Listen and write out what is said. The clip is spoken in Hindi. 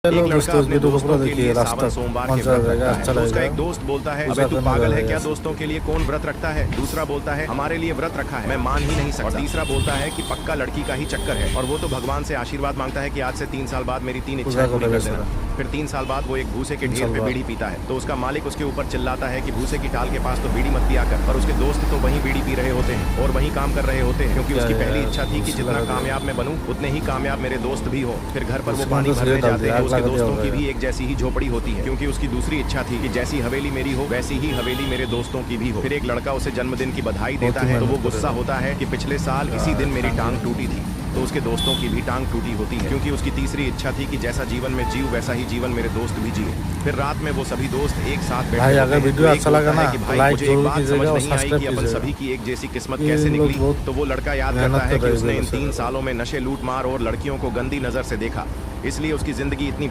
एक लड़का अपने दोस्तों के लिए सावन सोमवार के व्रत रखता है तो उसका एक दोस्त बोलता है, अबे तू पागल है क्या, दोस्तों के लिए कौन व्रत रखता है। दूसरा बोलता है, हमारे लिए व्रत रखा है, मैं मान ही नहीं सकता। और तीसरा बोलता है कि पक्का लड़की का ही चक्कर है और वो तो भगवान से आशीर्वाद मांगता है कि आज से 3 साल बाद मेरी 3 इच्छाएं पूरी कर देना। फिर 3 साल बाद वो एक भूसे के ढेर पे बीड़ी पीता है तो उसका मालिक उसके ऊपर चिल्लाता है कि भूसे की टाल के पास तो बीड़ी मत पिया कर। पर उसके दोस्त तो वहीं बीड़ी पी रहे होते हैं और वहीं काम कर रहे होते हैं, क्योंकि उसकी पहली इच्छा थी कि जितना कामयाब मैं बनूं उतने ही कामयाब मेरे दोस्त भी हो। फिर घर पर वो पानी भरने जाते हैं, उसके दोस्तों की भी एक जैसी ही झोपड़ी होती है, क्योंकि उसकी दूसरी इच्छा थी कि जैसी हवेली मेरी हो वैसी ही हवेली मेरे दोस्तों की भी हो। फिर एक लड़का उसे जन्मदिन की बधाई देता है तो वो गुस्सा होता है कि पिछले साल इसी दिन मेरी टांग टूटी थी। तो उसके दोस्तों की भी टांग टूटी होती है, क्योंकि उसकी तीसरी इच्छा थी कि जैसा जीवन में जीव वैसा ही जीवन मेरे दोस्त भी जिए। फिर रात में वो सभी दोस्त एक साथ बैठे भाई अगर वीडियो अच्छा लगा ना तो लाइक जरूर कीजिएगा और सब्सक्राइब कीजिएगा। अपन सभी की एक जैसी किस्मत कैसे निकली, तो वो लड़का याद करता है कि उसने इन 3 सालों में नशे, लूट मार और लड़कियों को गंदी नजर से देखा, इसलिए उसकी जिंदगी इतनी